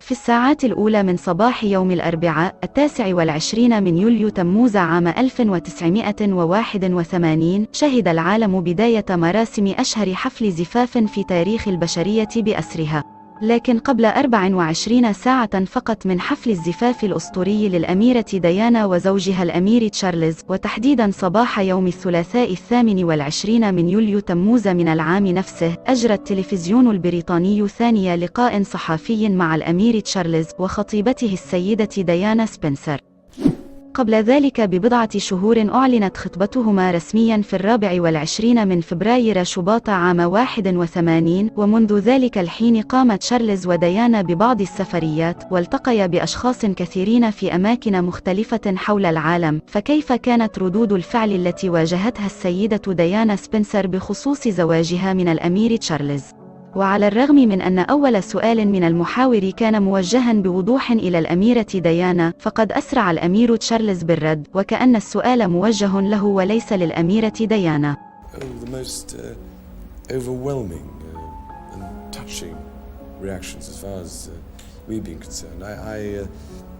في الساعات الأولى من صباح يوم الأربعاء 29 من يوليو تموز عام 1981 شهد العالم بداية مراسم أشهر حفل زفاف في تاريخ البشرية بأسرها. لكن قبل 24 ساعة فقط من حفل الزفاف الأسطوري للأميرة ديانا وزوجها الأمير تشارلز، وتحديدا صباح يوم الثلاثاء 28 من يوليو تموز من العام نفسه، أجرى التلفزيون البريطاني ثاني لقاء صحفي مع الأمير تشارلز وخطيبته السيدة ديانا سبنسر. قبل ذلك ببضعة شهور أعلنت خطبتهما رسميا في 24 من فبراير شباط عام 81، ومنذ ذلك الحين قام تشارلز وديانا ببعض السفريات، والتقيا بأشخاص كثيرين في أماكن مختلفة حول العالم. فكيف كانت ردود الفعل التي واجهتها السيدة ديانا سبنسر بخصوص زواجها من الأمير تشارلز؟ وعلى الرغم من أن أول سؤال من المحاور كان موجها بوضوح إلى الأميرة ديانا، فقد أسرع الأمير تشارلز بالرد، وكأن السؤال موجه له وليس للأميرة ديانا. The most overwhelming and touching reactions as far as we've been concerned. I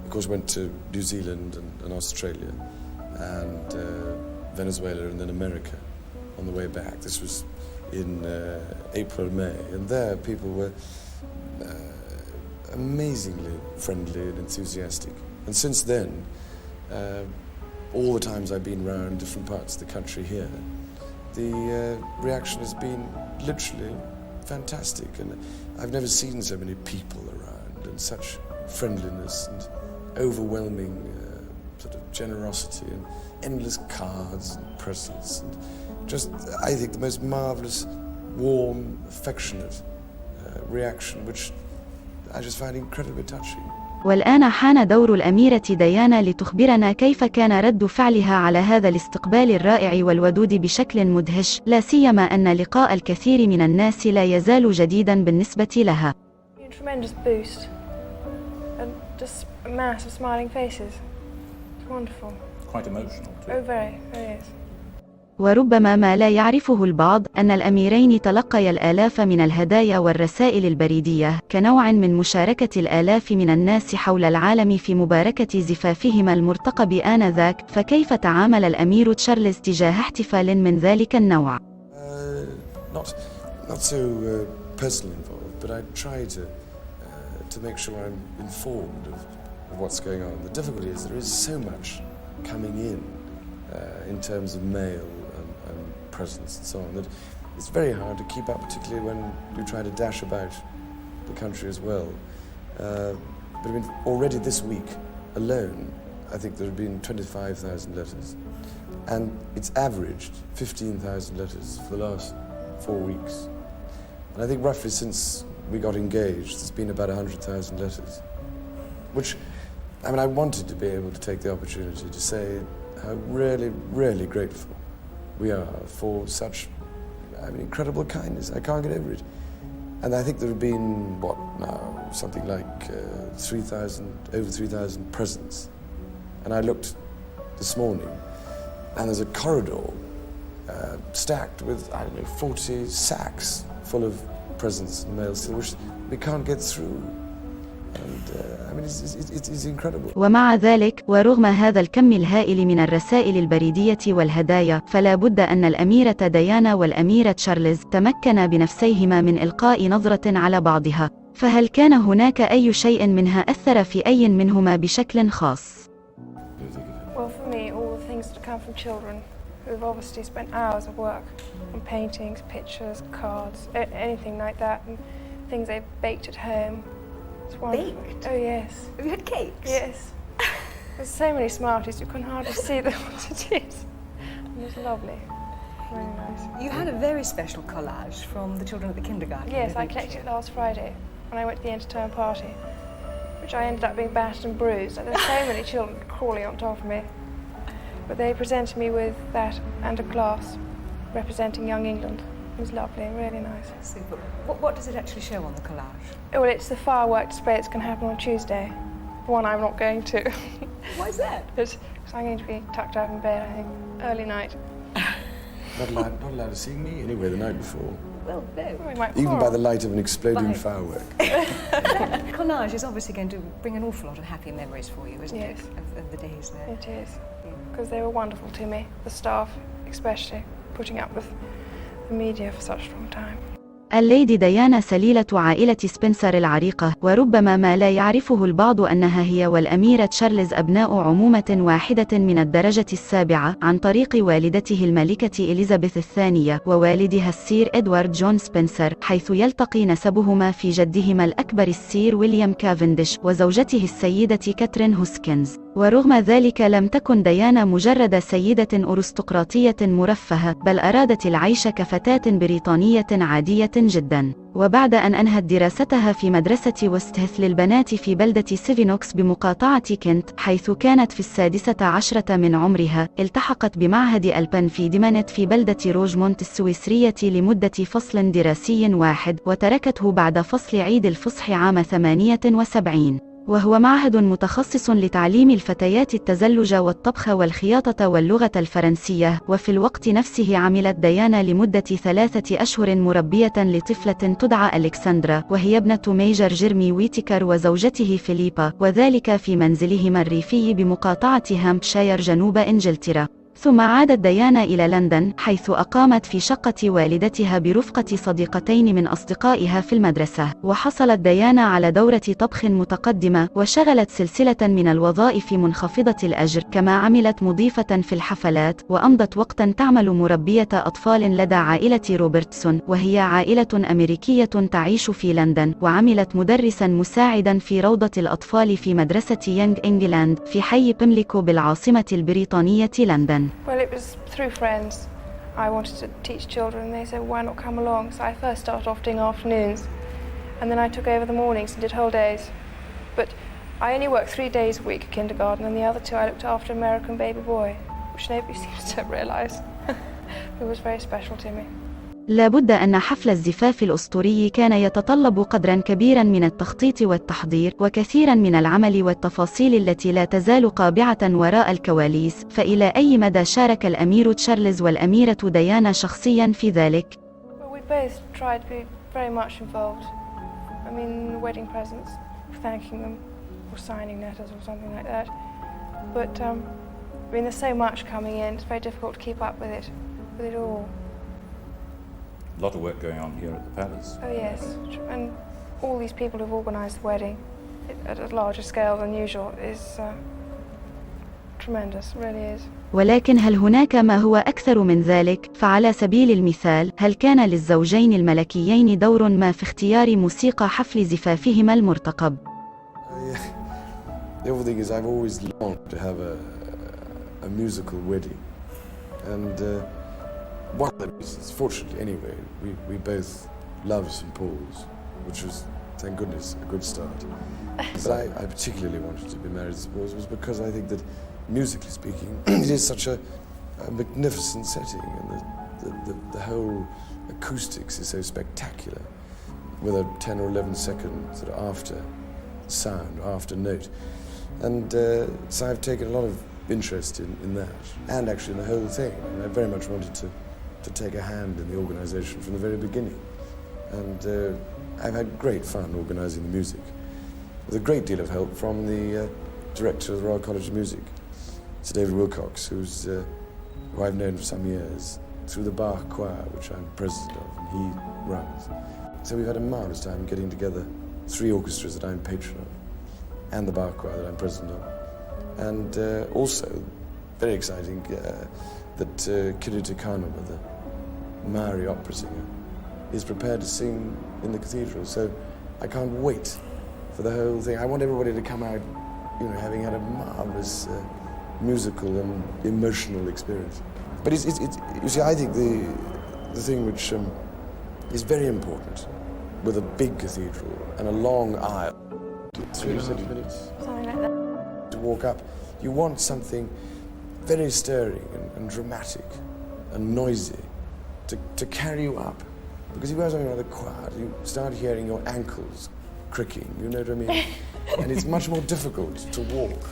of course went to New Zealand and Australia and Venezuela and then America on the way back. This was in April and May, and there people were amazingly friendly and enthusiastic. And since then, all the times I've been around different parts of the country here, the reaction has been literally fantastic, and I've never seen so many people around and such friendliness and overwhelming sort of generosity and endless cards and presents and just, I think, the most marvellous, warm, affectionate reaction, which I just find incredibly touching. والآن حان دور الأميرة ديانا لتخبرنا كيف كان رد فعلها على هذا الاستقبال الرائع والودود بشكل مدهش، لا سيما أن لقاء الكثير من الناس لا يزال جديدا بالنسبة لها. Tremendous boost and just massive smiling faces. It's wonderful. Quite emotional too. Oh, very, very is. وربما ما لا يعرفه البعض أن الأميرين تلقيا الآلاف من الهدايا والرسائل البريدية كنوع من مشاركة الآلاف من الناس حول العالم في مباركة زفافهما المرتقب آنذاك. فكيف تعامل الأمير تشارلز تجاه احتفال من ذلك النوع؟ Not so personally involved, but I try to make sure I'm informed of what's going on. The difficulty is there is so much coming in terms of mail and presents and so on, that it's very hard to keep up, particularly when you try to dash about the country as well. But I mean, already this week alone, I think there have been 25,000 letters, and it's averaged 15,000 letters for the last 4 weeks. And I think roughly since we got engaged, there's been about 100,000 letters, which, I mean, I wanted to be able to take the opportunity to say how really, really grateful we are for such, I mean, incredible kindness. I can't get over it. And I think there have been, what now, something like over 3,000 presents. And I looked this morning, and there's a corridor stacked with, I don't know, 40 sacks full of presents and mail still, which we can't get through. And I mean, it's incredible. ومع ذلك، ورغم هذا الكم الهائل من الرسائل البريدية والهدايا، فلا بد أن الأميرة ديانا والأمير تشارلز تمكنا بنفسيهما من إلقاء نظرة على بعضها. فهل كان هناك أي شيء منها أثر في أي منهما بشكل خاص؟ Well, for me, all the things that come from children who've obviously spent hours of work on paintings, pictures, cards, anything like that, and things they've baked at home. Baked? Oh yes. Have you had cakes? Yes. There's so many Smarties you can hardly see them what it is. It was lovely. Really nice. You had a very special collage from the children at the kindergarten. Yes, I collected it last Friday when I went to the end-of-term party, which I ended up being battered and bruised. There were so many children crawling on top of me. But they presented me with that and a glass representing young England. It was lovely, really nice. Super. What does it actually show on the collage? Well, it's the firework display that's going to happen on Tuesday. The one I'm not going to. Why is that? Because I'm going to be tucked up in bed, I think, early night. not allowed to see me anyway the night before. Well, no. We might Even by quarrel. the light of an exploding Right. firework. Collage is obviously going to bring an awful lot of happy memories for you, isn't Yes. it, of the days there? It is, because they were wonderful to me, the staff especially, putting up with the media for such a long time. الليدي ديانا سليلة عائلة سبنسر العريقة، وربما ما لا يعرفه البعض أنها هي والأميرة تشارلز أبناء عمومة واحدة من الدرجة السابعة، عن طريق والدته الملكة إليزابيث الثانية ووالدها السير إدوارد جون سبنسر، حيث يلتقي نسبهما في جدهما الأكبر السير ويليام كافنديش وزوجته السيدة كاترين هوسكنز. ورغم ذلك لم تكن ديانا مجرد سيدة أرستقراطية مرفهة، بل أرادت العيش كفتاة بريطانية عادية جدا. وبعد أن أنهت دراستها في مدرسة وستهيث للبنات في بلدة سيفينوكس بمقاطعة كنت، حيث كانت في 16 من عمرها، التحقت بمعهد ألبن في ديمانت في بلدة روجمونت السويسرية لمدة فصل دراسي واحد، وتركته بعد فصل عيد الفصح عام 78. وهو معهد متخصص لتعليم الفتيات التزلج والطبخ والخياطة واللغة الفرنسية. وفي الوقت نفسه عملت ديانا لمدة 3 أشهر مربية لطفلة تدعى ألكسندرا، وهي ابنة ميجر جيرمي ويتيكر وزوجته فيليبا، وذلك في منزلهما الريفي بمقاطعة هامبشاير جنوب إنجلترا. ثم عادت ديانا إلى لندن، حيث أقامت في شقة والدتها برفقة صديقتين من أصدقائها في المدرسة. وحصلت ديانا على دورة طبخ متقدمة، وشغلت سلسلة من الوظائف منخفضة الأجر، كما عملت مضيفة في الحفلات، وأمضت وقتا تعمل مربية أطفال لدى عائلة روبرتسون، وهي عائلة أمريكية تعيش في لندن. وعملت مدرسا مساعدا في روضة الأطفال في مدرسة يونغ إنجلاند في حي بيمليكو بالعاصمة البريطانية لندن. Well, it was through friends. I wanted to teach children, and they said, why not come along? So I first started off doing afternoons, and then I took over the mornings and did whole days. But I only worked 3 days a week at kindergarten, and the other 2 I looked after American baby boy, which nobody seems to realise. It was very special to me. لا بد أن حفل الزفاف الأسطوري كان يتطلب قدرا كبيرا من التخطيط والتحضير، وكثيرا من العمل والتفاصيل التي لا تزال قابعة وراء الكواليس. فإلى أي مدى شارك الأمير تشارلز والأميرة ديانا شخصيا في ذلك؟ Well, we both tried to be very much involved. I mean, wedding presents, thanking them, or signing letters or something like that. But I mean, there's so much coming in, it's very difficult to keep up with it all. A lot of work going on here at the palace. Oh yes, and all these people who've organised the wedding at a larger scale than usual is tremendous, really is. ولكن هل هناك ما هو أكثر من ذلك؟ فعلى سبيل المثال، هل كان للزوجين الملكيين دور ما في اختيار موسيقى حفل زفافهما المرتقب؟ The other thing is I've always longed to have a musical wedding, and one of the reasons, fortunately anyway, we both love St Paul's, which was, thank goodness, a good start. But I particularly wanted to be married to St Paul's was because I think that, musically speaking, it is such a magnificent setting, and the whole acoustics is so spectacular, with a 10 or 11 second sort of after sound, after note. And so I've taken a lot of interest in that, and actually in the whole thing. And I very much wanted to take a hand in the organisation from the very beginning. And I've had great fun organising the music, with a great deal of help from the director of the Royal College of Music, Sir David Wilcox, who I've known for some years, through the Bach Choir, which I'm president of, and he runs. So we've had a marvellous time getting together 3 orchestras that I'm patron of, and the Bach Choir that I'm president of. And also, very exciting, that Kirito Kanuma, the Maori opera singer, is prepared to sing in the cathedral. So I can't wait for the whole thing. I want everybody to come out, having had a marvellous musical and emotional experience. But it's you see, I think the thing which is very important with a big cathedral and a long aisle, 3.5 minutes Something like that. to walk up, you want something very stirring and dramatic and noisy to carry you up. Because if you have something rather quiet, you start hearing your ankles cricking, you know what I mean? And it's much more difficult to walk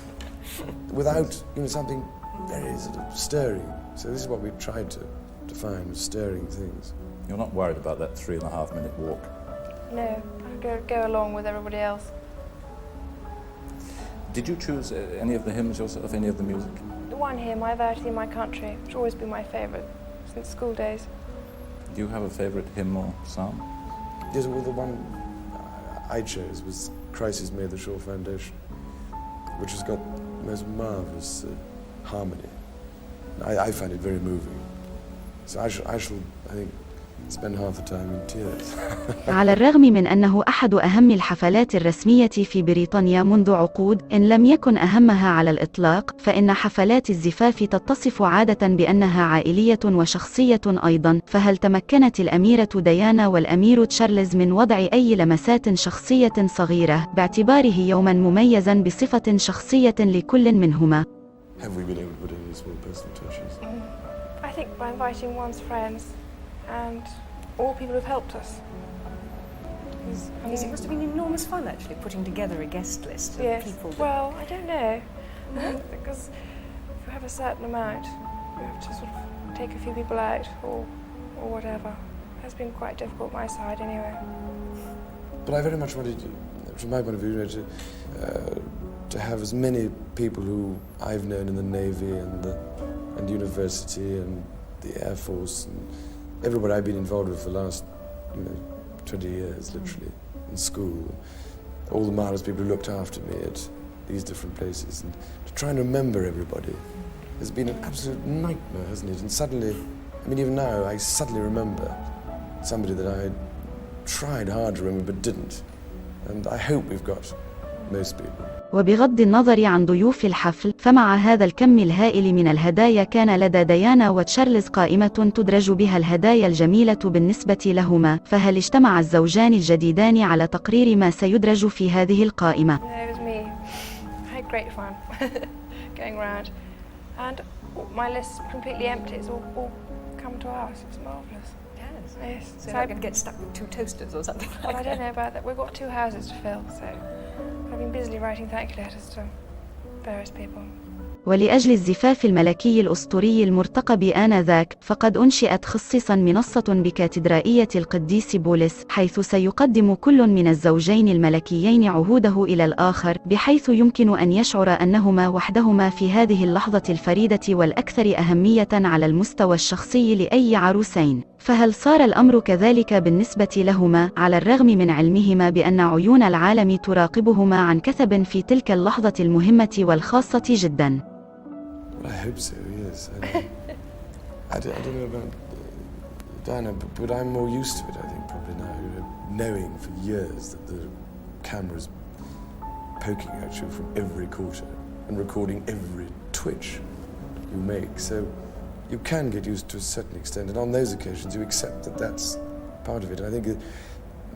without something very sort of stirring. So this is what we've tried to defined with staring things. You're not worried about that 3.5-minute walk? No, I go along with everybody else. Did you choose any of the hymns yourself, any of the music? The one here, My Verity in My Country, which always been my favourite since school days. Do you have a favourite hymn or psalm? Yes, well, the one I chose was Christ has made the sure foundation, which has got the most marvellous harmony. I find it very moving. So I shall, I think, spend half the time in tears. على الرغم من أنه أحد أهم الحفلات الرسمية في بريطانيا منذ عقود، إن لم يكن أهمها على الإطلاق، فإن حفلات الزفاف تتصف عادة بأنها عائلية وشخصية أيضا. فهل تمكنت الأميرة ديانا والأمير تشارلز من وضع أي لمسات شخصية صغيرة باعتباره يوما مميزا بصفة شخصية لكل منهما؟ Have we been able to put any small personal touches? I think by inviting one's friends and all people who've helped us. It must have been enormous fun actually putting together a guest list of Yes. people. Well, I don't know. Because if you have a certain amount, you have to sort of take a few people out or whatever. It has been quite difficult on my side anyway. But I very much wanted, from my point of view, to have as many people who I've known in the Navy and university and the Air Force and everybody I've been involved with for the last, 20 years, literally, in school. All the marvelous people who looked after me at these different places. And to try and remember everybody has been an absolute nightmare, hasn't it? And suddenly, even now, I suddenly remember somebody that I tried hard to remember but didn't. And I hope we've got most people. وبغض النظر عن ضيوف الحفل، فمع هذا الكم الهائل من الهدايا كان لدى ديانا وتشارلز قائمة تدرج بها الهدايا الجميلة بالنسبة لهما. فهل اجتمع الزوجان الجديدان على تقرير ما سيدرج في هذه القائمة؟ It was me. I had great fun going around. And my list's completely empty. It's all come to us. It's marvellous. Yes. So I'm going to get stuck with 2 toasters or something like that. Well, I don't know about that. We've got 2 houses to fill, so I've been busily writing thank you letters to various people. ولأجل الزفاف الملكي الأسطوري المرتقب آنذاك، فقد أنشئت خصيصا منصة بكاتدرائية القديس بولس، حيث سيقدم كل من الزوجين الملكيين عهوده إلى الآخر، بحيث يمكن أن يشعر أنهما وحدهما في هذه اللحظة الفريدة والأكثر أهمية على المستوى الشخصي لأي عروسين. فهل صار الأمر كذلك بالنسبة لهما، على الرغم من علمهما بأن عيون العالم تراقبهما عن كثب في تلك اللحظة المهمة والخاصة جدا؟ Well, I hope so, yes. I don't know about Diana, but I'm more used to it, I think, probably now, knowing for years that the camera's poking at you from every quarter and recording every twitch you make. So you can get used to a certain extent, and on those occasions you accept that that's part of it. And I think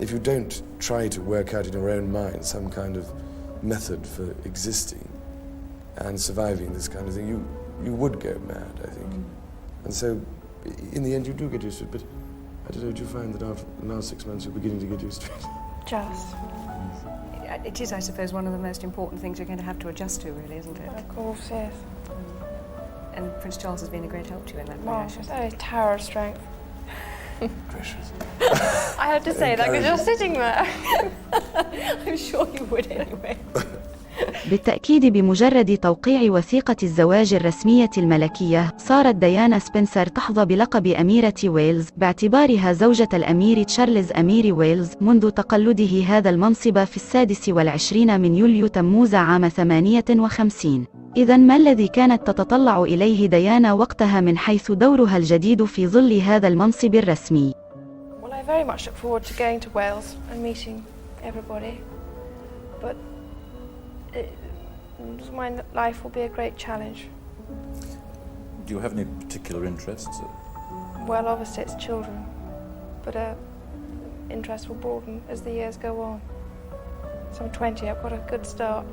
if you don't try to work out in your own mind some kind of method for existing and surviving this kind of thing, you would go mad, I think. And so in the end you do get used to it, but I don't know, do you find that after the last 6 months you're beginning to get used to it? Just. It is, I suppose, one of the most important things you're going to have to adjust to, really, isn't it? Of course, yes. And Prince Charles has been a great help to you in that regard. Marvellous. Oh, he's tower of strength. Precious. I had to say that because you're sitting there. I'm sure you would anyway. بالتأكيد بمجرد توقيع وثيقة الزواج الرسمية الملكية، صارت ديانا سبنسر تحظى بلقب أميرة ويلز، باعتبارها زوجة الأمير تشارلز أمير ويلز، منذ تقلده هذا المنصب في 26 من يوليو تموز عام 58. إذن ما الذي كانت تتطلع إليه ديانا وقتها من حيث دورها الجديد في ظل هذا المنصب الرسمي؟ Well, I very much look forward to going to Wales and meeting everybody, but my life will be a great challenge. Do you have any particular interests? Well, obviously it's children, but interest will broaden as the years go on. So I'm 20, I've got a good start.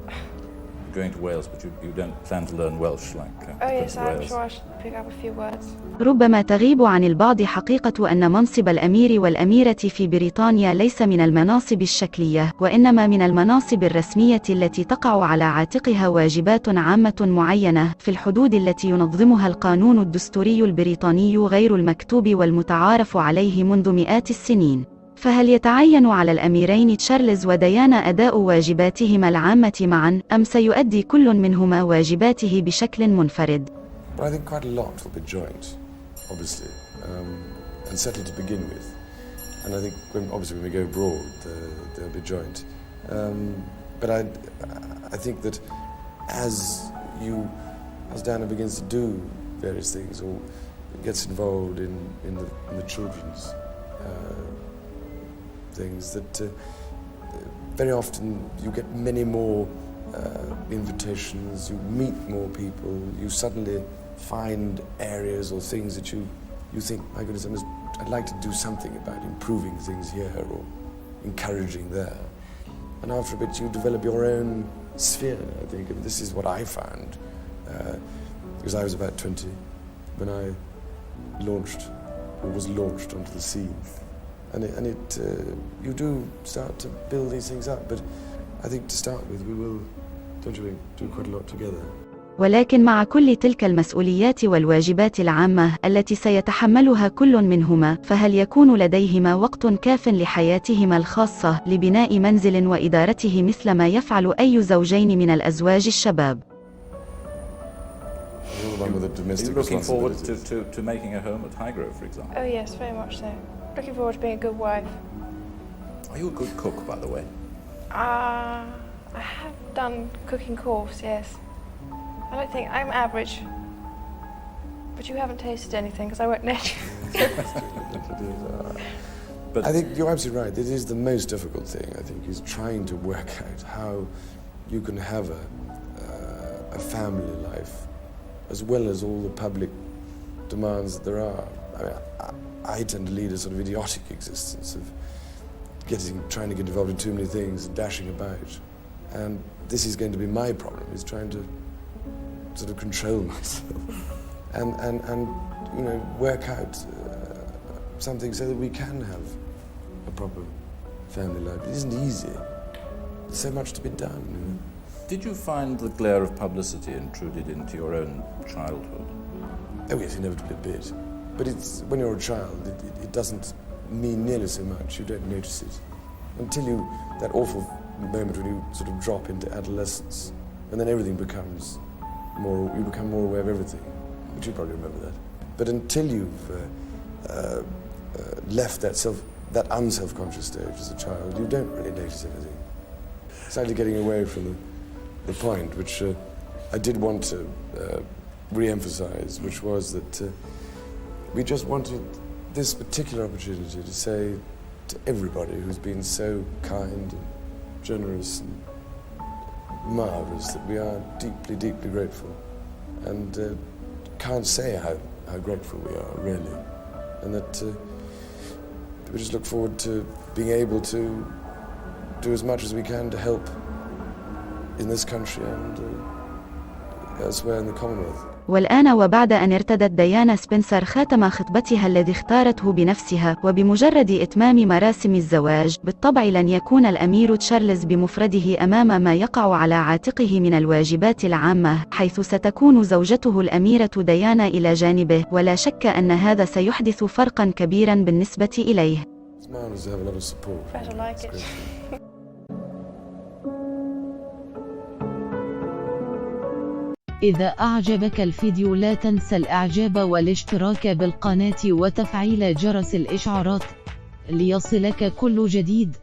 going to Wales, but you don't plan to learn Welsh like Oh to go yes, to I'm Wales. sure I should pick up a few words. ربما تغيب عن البعض حقيقة أن منصب الأمير والأميرة في بريطانيا ليس من المناصب الشكلية، وإنما من المناصب الرسمية التي تقع على عاتقها واجبات عامة معينة في الحدود التي ينظمها القانون الدستوري البريطاني غير المكتوب والمتعارف عليه منذ مئات السنين. فهل يتعين على الأميرين تشارلز وديانا أداء واجباتهما العامة معا، أم سيؤدي كل منهما واجباته بشكل منفرد؟ But I think quite a lot will be joint, obviously, and settled to begin with. And I think obviously when we go abroad, they'll be joint. But I think that as Diana begins to do various things or gets involved in the children's things, that very often you get many more invitations, you meet more people, you suddenly find areas or things that you think, my goodness, I'd like to do something about improving things here or encouraging there. And after a bit you develop your own sphere, I think, and this is what I found, because I was about 20 when I was launched onto the scene. And you do start to build these things up, but I think to start with we will, don't you think, do quite a lot together. ولكن مع كل تلك المسؤوليات والواجبات العامة التي سيتحملها كل منهما، فهل يكون لديهما وقت كاف لحياتهما الخاصة لبناء منزل وإدارته مثل ما يفعل أي زوجين من الأزواج الشباب؟ Are you looking forward to making a home at Highgrove, for example? Oh yes, very much so. Looking forward to being a good wife. Are you a good cook, by the way? I have done cooking course, yes. I don't think I'm average, but you haven't tasted anything because I won't let you. But I think you're absolutely right. It is the most difficult thing, I think, is trying to work out how you can have a family life as well as all the public demands that there are. I mean, I tend to lead a sort of idiotic existence of trying to get involved in too many things and dashing about. And this is going to be my problem, is trying to sort of control myself and you know, work out something so that we can have a proper family life. It isn't easy. There's so much to be done. You know? Did you find the glare of publicity intruded into your own childhood? Oh yes, inevitably a bit. But it's when you're a child, it doesn't mean nearly so much. You don't notice it until that awful moment when you sort of drop into adolescence, and then everything becomes you become more aware of everything. But you probably remember that. But until you've left that unself-conscious stage as a child, you don't really notice anything. Slightly getting away from the point, which I did want to re-emphasize, which was that we just wanted this particular opportunity to say to everybody who's been so kind and generous and marvellous that we are deeply, deeply grateful, and can't say how grateful we are, really, and that we just look forward to being able to do as much as we can to help in this country and elsewhere in the Commonwealth. والآن وبعد أن ارتدت ديانا سبنسر خاتم خطبتها الذي اختارته بنفسها، وبمجرد إتمام مراسم الزواج، بالطبع لن يكون الأمير تشارلز بمفرده أمام ما يقع على عاتقه من الواجبات العامة، حيث ستكون زوجته الأميرة ديانا إلى جانبه، ولا شك أن هذا سيحدث فرقا كبيرا بالنسبة إليه. Better like it. إذا أعجبك الفيديو لا تنسى الإعجاب والاشتراك بالقناة وتفعيل جرس الإشعارات ليصلك كل جديد.